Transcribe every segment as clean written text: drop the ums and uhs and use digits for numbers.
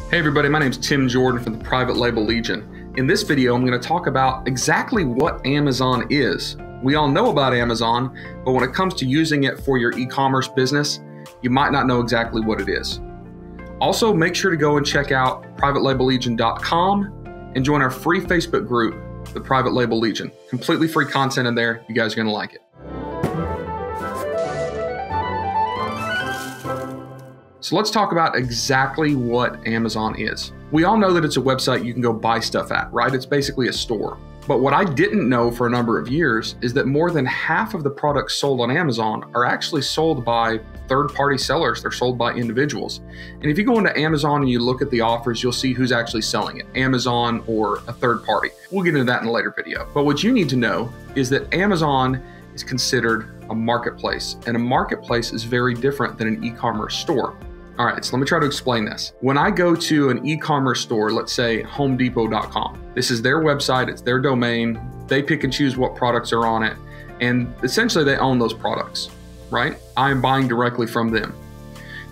Hey everybody, my name is Tim Jordan from the Private Label Legion. In this video, I'm going to talk about exactly what Amazon is. We all know about Amazon, but when it comes to using it for your e-commerce business, you might not know exactly what it is. Also, make sure to go and check out privatelabellegion.com and join our free Facebook group, the Private Label Legion. Completely free content in there. You guys are going to like it. So let's talk about exactly what Amazon is. We all know that it's a website you can go buy stuff at, right? It's basically a store. But what I didn't know for a number of years is that more than half of the products sold on Amazon are actually sold by third-party sellers. They're sold by individuals. And if you go into Amazon and you look at the offers, you'll see who's actually selling it, Amazon or a third party. We'll get into that in a later video. But what you need to know is that Amazon is considered a marketplace, and a marketplace is very different than an e-commerce store. All right, so let me try to explain this. When I go to an e-commerce store, let's say homedepot.com, this is their website, it's their domain, they pick and choose what products are on it, and essentially they own those products, right? I am buying directly from them.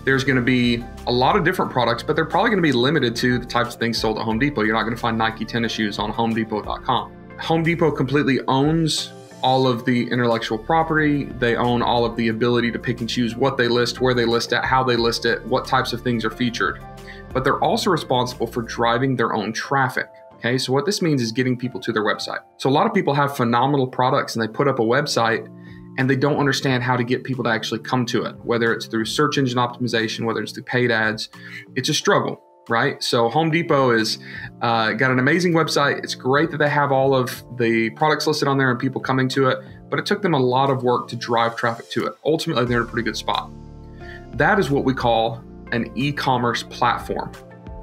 There's gonna be a lot of different products, but they're probably gonna be limited to the types of things sold at Home Depot. You're not gonna find Nike tennis shoes on homedepot.com. Home Depot completely owns all of the intellectual property. They own all of the ability to pick and choose what they list, where they list it, how they list it, what types of things are featured. But they're also responsible for driving their own traffic. Okay, so what this means is getting people to their website. So a lot of people have phenomenal products and they put up a website and they don't understand how to get people to actually come to it, whether it's through search engine optimization, whether it's through paid ads. It's a struggle, right? So Home Depot is got an amazing website. It's great that they have all of the products listed on there and people coming to it, but it took them a lot of work to drive traffic to it. Ultimately, they're in a pretty good spot. That is what we call an e-commerce platform.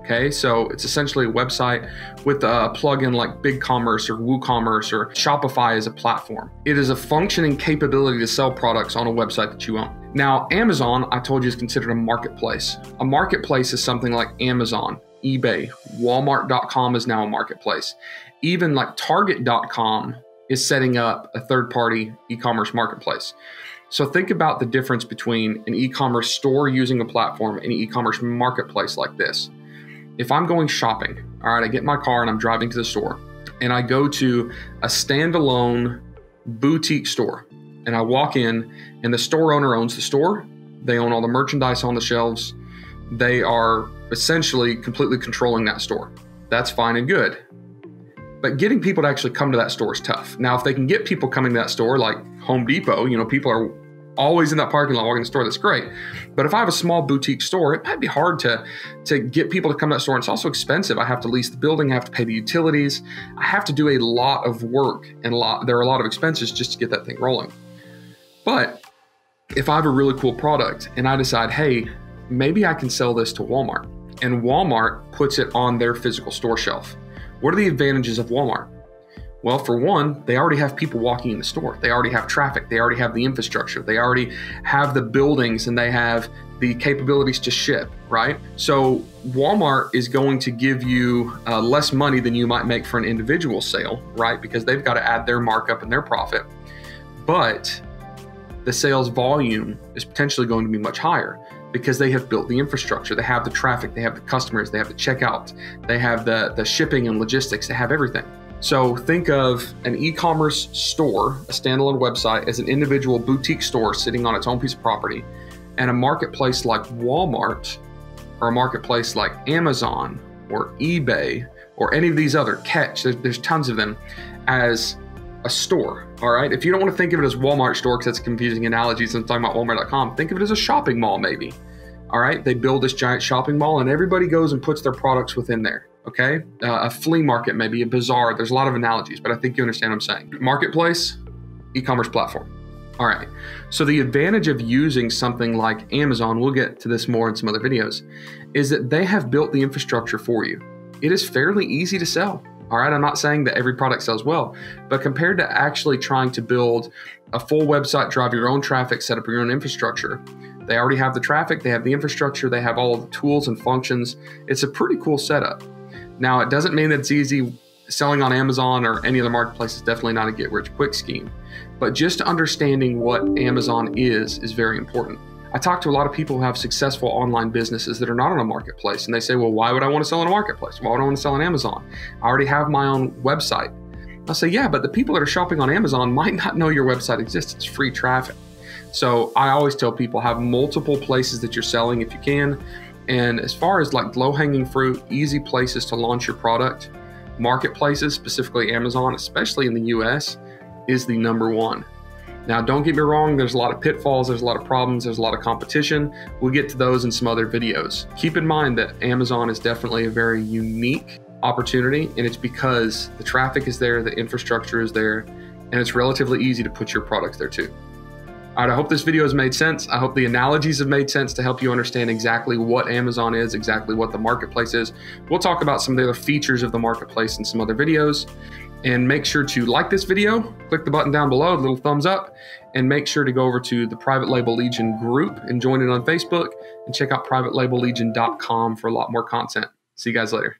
Okay, so it's essentially a website with a plugin like BigCommerce or WooCommerce or Shopify as a platform. It is a functioning capability to sell products on a website that you own. Now, Amazon, I told you, is considered a marketplace. A marketplace is something like Amazon, eBay, Walmart.com is now a marketplace. Even like Target.com is setting up a third-party e-commerce marketplace. So think about the difference between an e-commerce store using a platform and an e-commerce marketplace like this. If I'm going shopping, all right, I get in my car and I'm driving to the store and I go to a standalone boutique store and I walk in and the store owner owns the store. They own all the merchandise on the shelves. They are essentially completely controlling that store. That's fine and good. But getting people to actually come to that store is tough. Now, if they can get people coming to that store like Home Depot, you know, people are always in that parking lot walking in the store, that's great. But if I have a small boutique store, it might be hard to get people to come to that store. And it's also expensive. I have to lease the building, I have to pay the utilities. I have to do a lot of work and there are a lot of expenses just to get that thing rolling. But if I have a really cool product and I decide, hey, maybe I can sell this to Walmart, and Walmart puts it on their physical store shelf. What are the advantages of Walmart? Well, for one, they already have people walking in the store. They already have traffic. They already have the infrastructure. They already have the buildings and they have the capabilities to ship, right? So Walmart is going to give you less money than you might make for an individual sale, right? Because they've got to add their markup and their profit. But the sales volume is potentially going to be much higher because they have built the infrastructure. They have the traffic, they have the customers, they have the checkout, they have the shipping and logistics, they have everything. So think of an e-commerce store, a standalone website, as an individual boutique store sitting on its own piece of property, and a marketplace like Walmart or a marketplace like Amazon or eBay or any of these other Catch, there's tons of them, as a store, all right? If you don't want to think of it as Walmart store because that's a confusing analogy since I'm talking about Walmart.com, think of it as a shopping mall maybe, all right? They build this giant shopping mall and everybody goes and puts their products within there. Okay, a flea market, maybe a bazaar. There's a lot of analogies, but I think you understand what I'm saying. Marketplace, e-commerce platform. All right, so the advantage of using something like Amazon, we'll get to this more in some other videos, is that they have built the infrastructure for you. It is fairly easy to sell. All right, I'm not saying that every product sells well, but compared to actually trying to build a full website, drive your own traffic, set up your own infrastructure, they already have the traffic, they have the infrastructure, they have all of the tools and functions. It's a pretty cool setup. Now, it doesn't mean that it's easy. Selling on Amazon or any other marketplace is definitely not a get-rich-quick scheme. But just understanding what Amazon is very important. I talk to a lot of people who have successful online businesses that are not on a marketplace. And they say, well, why would I want to sell on a marketplace? Why would I want to sell on Amazon? I already have my own website. I'll say, yeah, but the people that are shopping on Amazon might not know your website exists. It's free traffic. So I always tell people, have multiple places that you're selling if you can. And as far as like low-hanging fruit, easy places to launch your product, marketplaces, specifically Amazon, especially in the US, is the number one. Now, don't get me wrong, there's a lot of pitfalls, there's a lot of problems, there's a lot of competition. We'll get to those in some other videos. Keep in mind that Amazon is definitely a very unique opportunity, and it's because the traffic is there, the infrastructure is there, and it's relatively easy to put your products there too. All right, I hope this video has made sense. I hope the analogies have made sense to help you understand exactly what Amazon is, exactly what the marketplace is. We'll talk about some of the other features of the marketplace in some other videos. And make sure to like this video, click the button down below, the little thumbs up, and make sure to go over to the Private Label Legion group and join it on Facebook, and check out privatelabellegion.com for a lot more content. See you guys later.